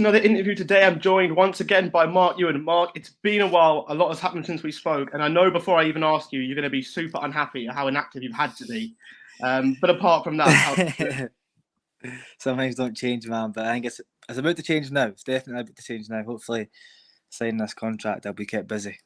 to another interview today. I'm joined once again by Mark Ewen. Mark, it's been a while. A lot has happened since we spoke. And I know before I even ask you, you're going to be super unhappy at how inactive you've had to be. But apart from that, some things don't change, man. But I think it's about to change now. It's definitely about to change now. Hopefully, signing this contract, I'll be kept busy.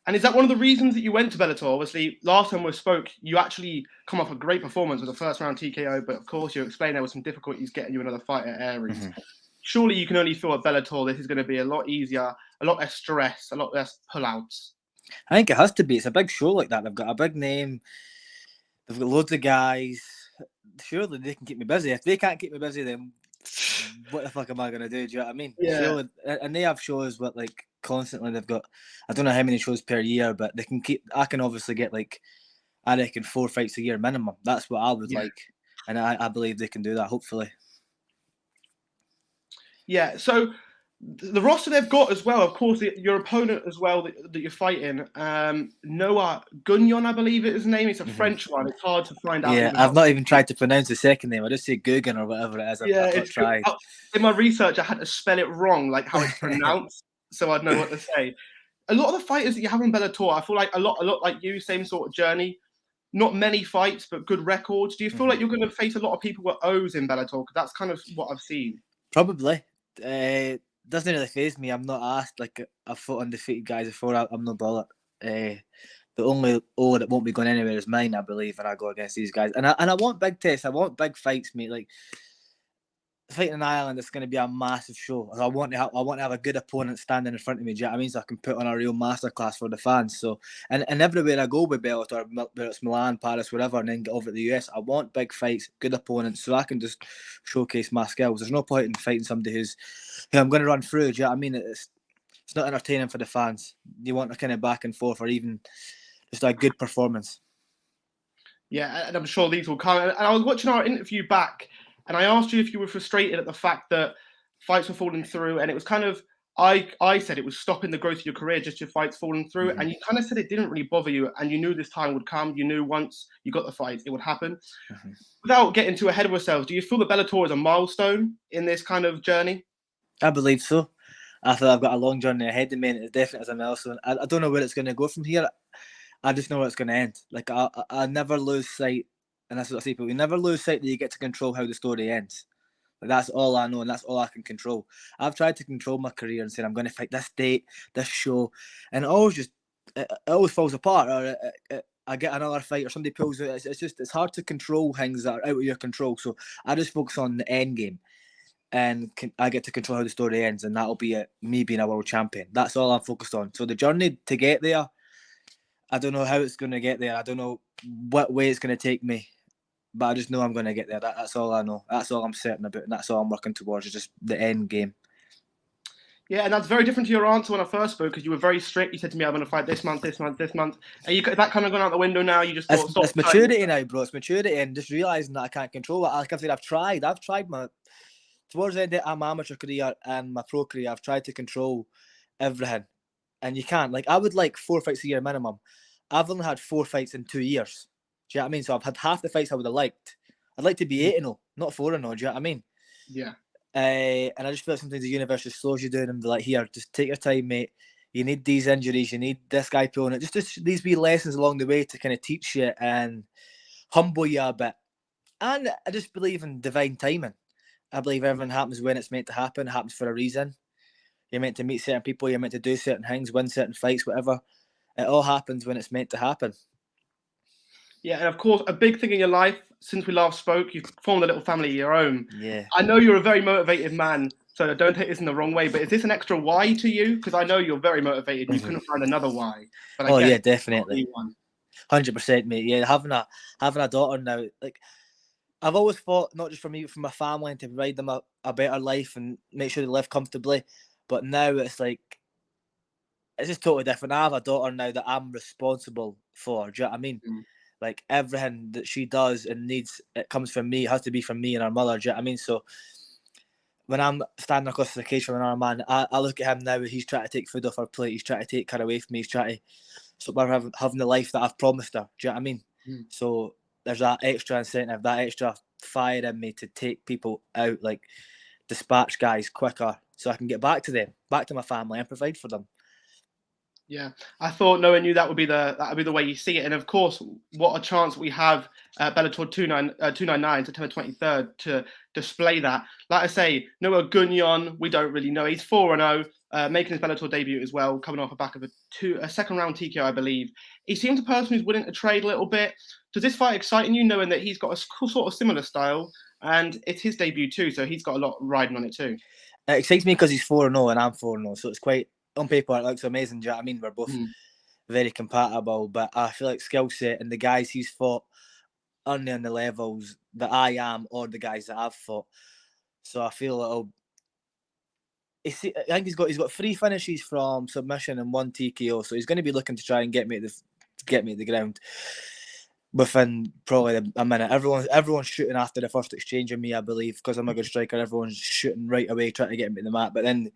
And is that one of the reasons that you went to Bellator? Obviously, last time we spoke, you actually come off a great performance with a first round TKO. But of course, you explained there were some difficulties getting you another fight at Aries. Mm-hmm. Surely you can only feel at Bellator this is going to be a lot easier, a lot less stress, a lot less pullouts. I think it has to be. It's a big show like that. They've got a big name. They've got loads of guys. Surely they can keep me busy. If they can't keep me busy, then what the fuck am I going to do? Do you know what I mean? Yeah. Surely, and they have shows with like constantly. They've got, I don't know how many shows per year, but they can keep. I can obviously get like, I reckon 4 fights a year minimum. That's what I would like, and I believe they can do that. Hopefully. Yeah. So the roster they've got as well, of course, your opponent as well that you're fighting, Noah Gugnon, I believe it is his name. It's a French one. It's hard to find out. Yeah, I've not even tried to pronounce the second name. I just say Gugnon or whatever it is. I've not tried. In my research, I had to spell it wrong, like how it's pronounced, so I'd know what to say. A lot of the fighters that you have on Bellator, I feel like a lot like you, same sort of journey. Not many fights, but good records. Do you feel like you're going to face a lot of people with O's in Bellator? Because that's kind of what I've seen. Probably. Doesn't really faze me. I'm not asked like I've fought undefeated guys before. I'm no bother. The only O that won't be going anywhere is mine, I believe, when I go against these guys. And I want big tests. I want big fights, mate. Like fighting in Ireland, it's going to be a massive show. I want to have a good opponent standing in front of me. Do you know what I mean? So I can put on a real masterclass for the fans. So and everywhere I go with Bellator, whether it's Milan, Paris, wherever, and then get over to the US, I want big fights, good opponents, so I can just showcase my skills. There's no point in fighting somebody who I'm going to run through. Do you know what I mean? It's not entertaining for the fans. You want a kind of back and forth, or even just a good performance. Yeah, and I'm sure these will come. And I was watching our interview back, and I asked you if you were frustrated at the fact that fights were falling through, and it was kind of, I said it was stopping the growth of your career, just your fights falling through, and you kind of said it didn't really bother you, and you knew this time would come. You knew once you got the fights, it would happen. Without getting too ahead of ourselves, do you feel that Bellator is a milestone in this kind of journey? I believe so. I feel I've got a long journey ahead of me, and it definitely is a milestone. I don't know where it's going to go from here. I just know where it's going to end. Like I never lose sight, and that's what I say. But we never lose sight that you get to control how the story ends. Like that's all I know, and that's all I can control. I've tried to control my career and said I'm going to fight this date, this show, and it always falls apart. Or I get another fight, or somebody pulls it. It's hard to control things that are out of your control. So I just focus on the end game, and I get to control how the story ends, and that'll be me being a world champion. That's all I'm focused on. So the journey to get there, I don't know how it's going to get there. I don't know what way it's going to take me, but I just know I'm going to get there. That's all I know. That's all I'm certain about, and that's all I'm working towards, is just the end game. Yeah, and that's very different to your answer when I first spoke, because you were very strict. You said to me, I'm going to fight this month, this month, this month. And that kind of gone out the window now? You just thought, it's maturity now, bro. It's maturity, and just realising that I can't control it. Like I've said, I've tried towards the end of my amateur career and my pro career, I've tried to control everything. And you can't. Like, I would like 4 fights a year minimum. I've only had 4 fights in 2 years. Do you know what I mean? So I've had half the fights I would have liked. I'd like to be 8-0, not 4-0. Do you know what I mean? Yeah. And I just feel like sometimes the universe just slows you down and be like, here, just take your time, mate. You need these injuries. You need this guy pulling it. Just these wee lessons along the way to kind of teach you and humble you a bit. And I just believe in divine timing. I believe everything happens when it's meant to happen. It happens for a reason. You're meant to meet certain people. You're meant to do certain things, win certain fights, whatever. It all happens when it's meant to happen. Yeah, and of course, a big thing in your life, since we last spoke, you've formed a little family of your own. Yeah. I know you're a very motivated man, so don't take this in the wrong way, but is this an extra why to you? Because I know you're very motivated. You couldn't find another why. But yeah, definitely. 100%, mate. Yeah, having a daughter now, like, I've always thought, not just for me, but for my family, and to provide them a better life and make sure they live comfortably. But now it's like, it's just totally different. I have a daughter now that I'm responsible for. Do you know what I mean? Like, everything that she does and needs, it comes from me. It has to be from me and her mother. Do you know what I mean? So when I'm standing across the cage from another man, I look at him now. He's trying to take food off her plate. He's trying to take her away from me. He's trying to stop her having the life that I've promised her. Do you know what I mean? So there's that extra incentive, that extra fire in me to take people out. Like, dispatch guys quicker so I can get back to them, back to my family, and provide for them. Yeah, I thought knowing you that would be the way you see it, and of course, what a chance we have at Bellator 299 September 23rd to display that. Like I say, Noah Gugnon, we don't really know. He's 4-0, making his Bellator debut as well, coming off the back of a second round TKO, I believe. He seems a person who's willing to trade a little bit. Does this fight excite you, knowing that he's got a sort of similar style, and it's his debut too, so he's got a lot riding on it too? It excites me because he's 4-0 and I'm 4-0, so it's quite, on paper, it looks amazing. Do you know what I mean? We're both very compatible, but I feel like skill set and the guys he's fought aren't on the levels that I am or the guys that I've fought. So I feel I think he's got 3 finishes from submission and 1 TKO, so he's going to be looking to try and get me at the ground within probably a minute. Everyone's shooting after the first exchange of me, I believe, because I'm a good striker. Everyone's shooting right away, trying to get me to the mat. But then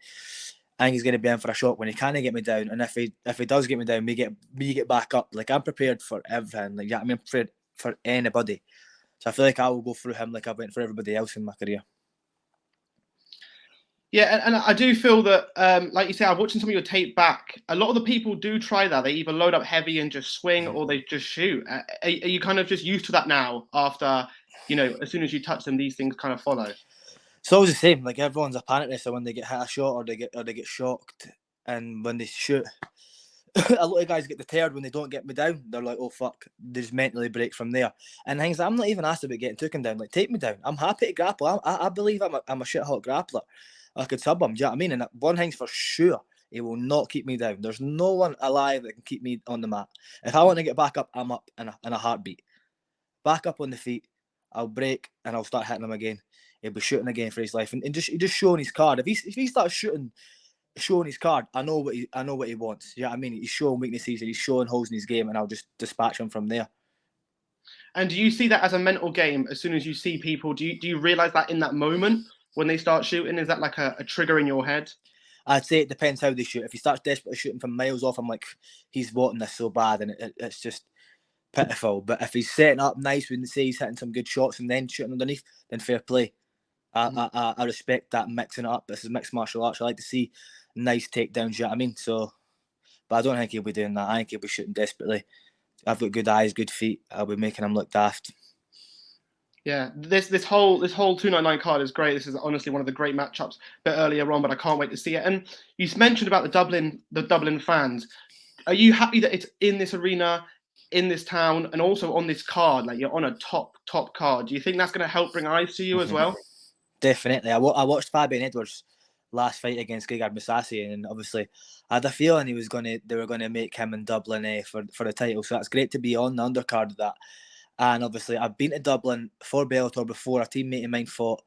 I think he's going to be in for a shot when he can't get me down. And if he does get me down, we get back up. Like, I'm prepared for everything. Like, yeah, I'm prepared for anybody. So I feel like I will go through him like I went for everybody else in my career. Yeah, and I do feel that, like you say, I'm watching some of your tape back. A lot of the people do try that. They either load up heavy and just swing, or they just shoot. Are you kind of just used to that now? After, as soon as you touch them, these things kind of follow. It's always the same. Like, everyone's a panic wrestler when they get hit a shot or they get shocked, and when they shoot, a lot of guys get deterred when they don't get me down. They're like, "Oh fuck!" They just mentally break from there. And things, I'm not even asked about getting taken down. Like, take me down. I'm happy to grapple. I believe I'm a shit hot grappler. I could sub him. Do you know what I mean? And one thing's for sure, he will not keep me down. There's no one alive that can keep me on the mat. If I want to get back up, I'm up in a heartbeat. Back up on the feet, I'll break and I'll start hitting him again. He'll be shooting again for his life, and just showing his card. If he starts showing his card, I know what he wants. Yeah, you know I mean, he's showing weaknesses and he's showing holes in his game, and I'll just dispatch him from there. And do you see that as a mental game? As soon as you see people, do you realize that in that moment when they start shooting? Is that like a trigger in your head? I'd say it depends how they shoot. If he starts desperately shooting from miles off, I'm like, he's wanting this so bad, and it's just pitiful. But if he's setting up nice when they say he's hitting some good shots and then shooting underneath, then fair play. I respect that, mixing it up. This is mixed martial arts. I like to see nice takedowns, you know what I mean? So, but I don't think he'll be doing that. I think he'll be shooting desperately. I've got good eyes, good feet. I'll be making him look daft. Yeah, this whole 299 card is great. This is honestly one of the great matchups a bit earlier on, but I can't wait to see it. And you mentioned about the Dublin fans. Are you happy that it's in this arena, in this town, and also on this card? Like, you're on a top card. Do you think that's going to help bring eyes to you as well? Definitely. I watched Fabian Edwards' last fight against Gegard Mousasi, and obviously I had a feeling they were gonna make him in Dublin for the title. So that's great to be on the undercard of that. And obviously I've been to Dublin for Bellator before. A teammate of mine fought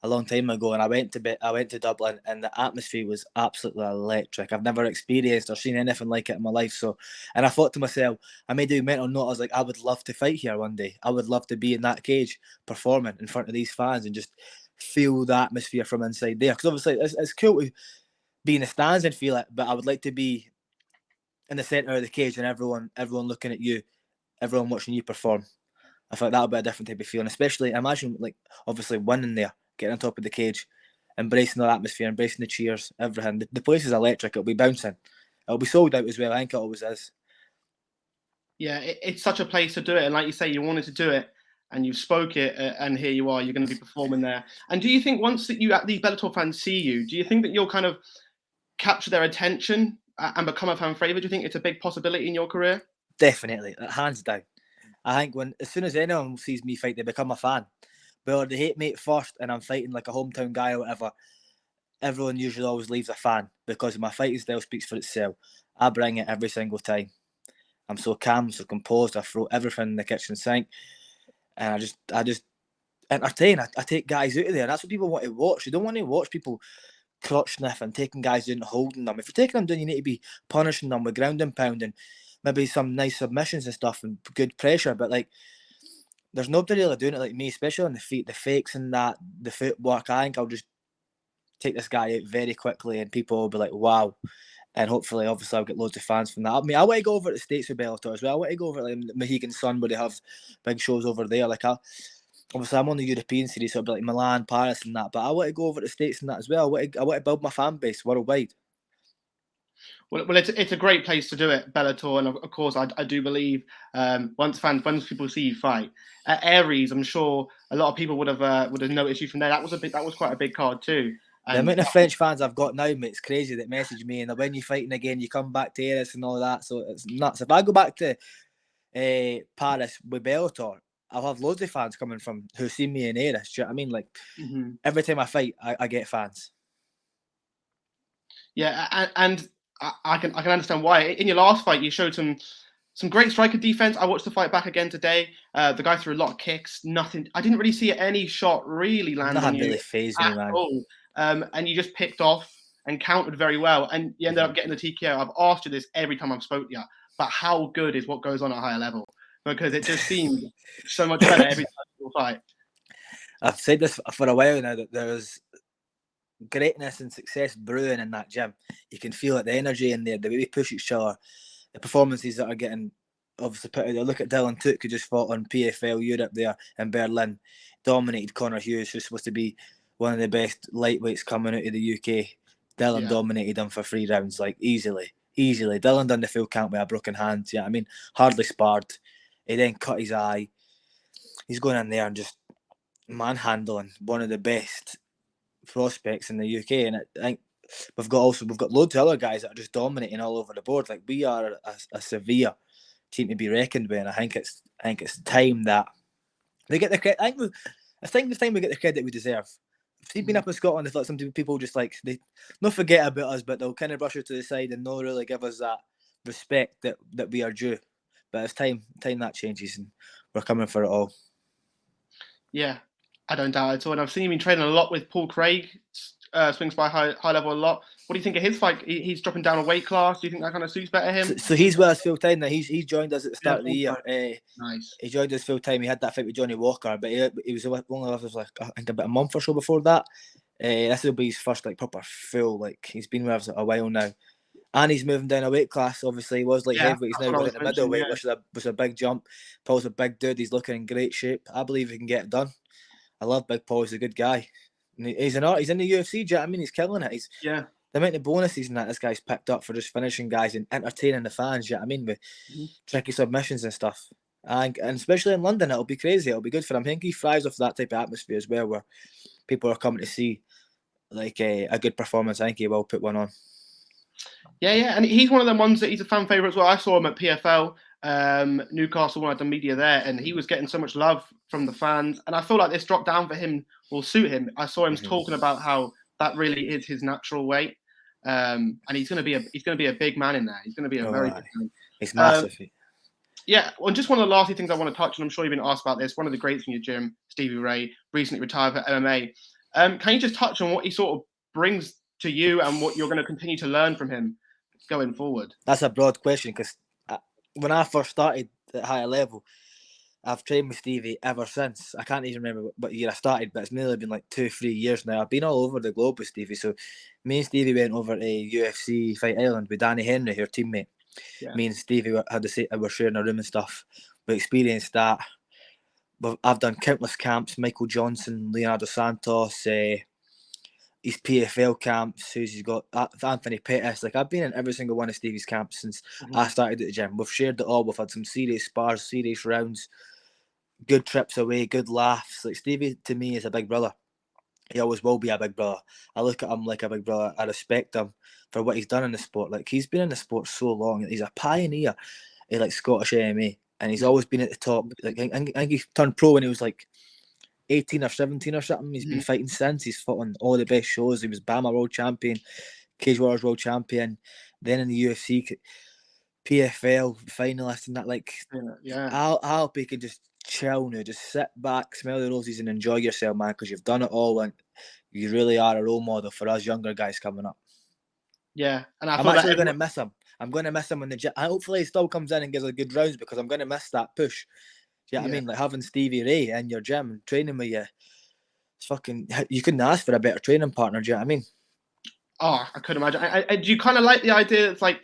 a long time ago, and I went to Dublin, and the atmosphere was absolutely electric. I've never experienced or seen anything like it in my life. So, and I thought to myself, I made a mental note. I was like, I would love to fight here one day. I would love to be in that cage performing in front of these fans and just feel the atmosphere from inside there. Because obviously it's cool to be in the stands and feel it, but I would like to be in the centre of the cage and everyone looking at you, everyone watching you perform. I thought that would be a different type of feeling, especially imagine, like, obviously winning there, getting on top of the cage, embracing the atmosphere, embracing the cheers, everything. The place is electric. It'll be bouncing. It'll be sold out as well. I think it always is. Yeah, it's such a place to do it, and like you say, you wanted to do it, and you spoke it, and here you are. You're going to be performing there. And do you think once that these Bellator fans see you, do you think that you'll kind of capture their attention and become a fan favorite? Do you think it's a big possibility in your career? Definitely, hands down. I think as soon as anyone sees me fight, they become a fan. But they hate me at first, and I'm fighting like a hometown guy or whatever. Everyone usually always leaves a fan because my fighting style speaks for itself. I bring it every single time. I'm so calm, so composed. I throw everything in the kitchen sink, and I just entertain. I take guys out of there. That's what people want to watch. You don't want to watch people crotch sniffing, taking guys down, and holding them. If you're taking them down, you need to be punishing them with ground and pounding, maybe some nice submissions and stuff, and good pressure. But like, there's nobody really doing it like me, especially on the feet, the fakes and that, the footwork. I think I'll just take this guy out very quickly, and people will be like, wow. And hopefully, obviously, I'll get loads of fans from that. I mean, I want to go over to the States with Bellator as well. I want to go over like Mohegan Sun, where they have big shows over there. Like, obviously I'm on the European series, so it'll be like Milan, Paris, and that. But I want to go over to the States and that as well. I want to build my fan base worldwide. Well, it's a great place to do it, Bellator, and of course, I do believe once people see you fight at Aries, I'm sure a lot of people would have noticed you from there. That was quite a big card too. The And amount of French fans I've got now, mate, it's crazy that message me and when you're fighting again, you come back to Aries and all that. So it's nuts. If I go back to Paris with Bellator, I'll have loads of fans coming from who see me in Aries. Do you know what I mean? Like every time I fight, I get fans. yeah, and I can understand why. In your last fight, you showed some great striker defense. I watched the fight back again today. The guy threw a lot of kicks. Nothing. I didn't really see any shot really land on you really phased me, man. all. And you just picked off and countered very well, and you ended up getting the TKO. I've asked you this every time I've spoke to you, but how good is what goes on at a higher level? Because it just seems so much better every time you fight. I've said this for a while now that there's greatness and success brewing in that gym. You can feel it, the energy in there, the way we push each other, the performances that are getting obviously put out there. Look at Dylan Took, who just fought on PFL Europe there in Berlin, dominated Connor Hughes, who's supposed to be one of the best lightweights coming out of the UK. Dylan dominated him for 3 rounds, like easily. Dylan done the full count with a broken hand. Yeah, I mean, hardly sparred. He then cut his eye. He's going in there and just manhandling one of the best prospects in the UK, and I think we've got loads of other guys that are just dominating all over the board. Like we are a severe team to be reckoned with, and I think it's time that they get the credit. I think it's time we get the credit we deserve. See, being up in Scotland, it's like some people just like they not forget about us, but they'll kind of brush us to the side and not really give us that respect that we are due. But it's time that changes, and we're coming for it all. Yeah, I don't doubt it at all. And I've seen him been training a lot with Paul Craig, swings by high level a lot. What do you think of his fight? He's dropping down a weight class. Do you think that kind of suits better him? So he's with us full time now. He's joined us at the start of the year. Nice. He joined us full time. He had that fight with Johnny Walker, but he was only with us like I think about a month or so before that. This will be his first like proper full. Like he's been with us a while now, and he's moving down a weight class. Obviously, he was like heavyweight. He's now going into middleweight, which was a big jump. Paul's a big dude. He's looking in great shape. I believe he can get it done. I love Big Paul. He's a good guy. He's in the UFC. Do you know what I mean? He's killing it. The amount of bonuses and that this guy's picked up for just finishing guys and entertaining the fans. Do you know what I mean? With tricky submissions and stuff. And especially in London, it'll be crazy. It'll be good for him. I think he thrives off that type of atmosphere as well, where people are coming to see like a good performance. I think he will put one on. Yeah, and he's one of them ones that he's a fan favourite as well. I saw him at PFL, Newcastle, when I done media there, and he was getting so much love from the fans. And I feel like this drop down for him will suit him. I saw him talking about how that really is his natural weight, and he's going to be a big man in there. He's going to be a very big man. He's massive. Yeah, well, just one of the last things I want to touch on. I'm sure you've been asked about this. One of the greats in your gym, Stevie Ray, recently retired for MMA. Can you just touch on what he sort of brings to you and what you're going to continue to learn from him going forward? That's a broad question because when I first started at higher level, I've trained with Stevie ever since. I can't even remember what year I started, but it's nearly been like 2-3 years now. I've been all over the globe with Stevie. So me and Stevie went over to UFC Fight Island with Danny Henry, her teammate. Yeah. Me and Stevie were sharing a room and stuff. We experienced that. But I've done countless camps. Michael Johnson, Leonardo Santos, his PFL camps. Who's he's got? Anthony Pettis. Like I've been in every single one of Stevie's camps since I started at the gym. We've shared it all. We've had some serious spars, serious rounds, good trips away, good laughs. Like Stevie to me is a big brother. He always will be a big brother. I look at him like a big brother. I respect him for what he's done in the sport. Like he's been in the sport so long. He's a pioneer in like Scottish MMA, and he's always been at the top. Like I think he turned pro when he was like 18 or 17 or something. He's been fighting since. He's fought on all the best shows. He was Bama World Champion, Cage Warriors World Champion, then in the UFC, PFL finalist, and that. Like, I hope he can just chill now, just sit back, smell the roses, and enjoy yourself, man, because you've done it all, and you really are a role model for us younger guys coming up. Yeah, and I'm actually going to miss him. I'm going to miss him in the gym. Hopefully, he still comes in and gives a good rounds because I'm going to miss that push. Do you know what I mean? Like having Stevie Ray in your gym and training with you, it's fucking. You couldn't ask for a better training partner. Do you know what I mean? Oh, I couldn't imagine. Do you kind of like the idea? It's like,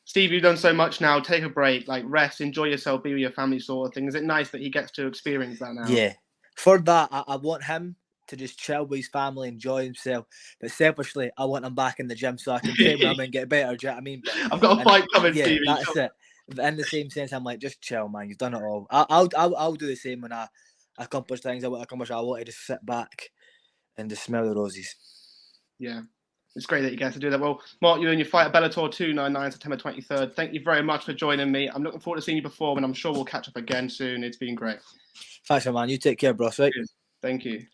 Steve, you've done so much now. Take a break, like rest, enjoy yourself, be with your family, sort of thing. Is it nice that he gets to experience that now? Yeah, For that, I want him to just chill with his family, enjoy himself. But selfishly, I want him back in the gym so I can train with him and get better. Do you know what I mean? But, I've got a fight coming, yeah, Stevie. that's it. But in the same sense, I'm like, just chill, man. You've done it all. I'll do the same when I accomplish things I want to accomplish. I want to just sit back and just smell the roses. Yeah. It's great that you get to do that. Well, Mark, you and your fight at Bellator 299, September 23rd. Thank you very much for joining me. I'm looking forward to seeing you perform, and I'm sure we'll catch up again soon. It's been great. Thanks, man. You take care, bro. Right? Cheers. Thank you.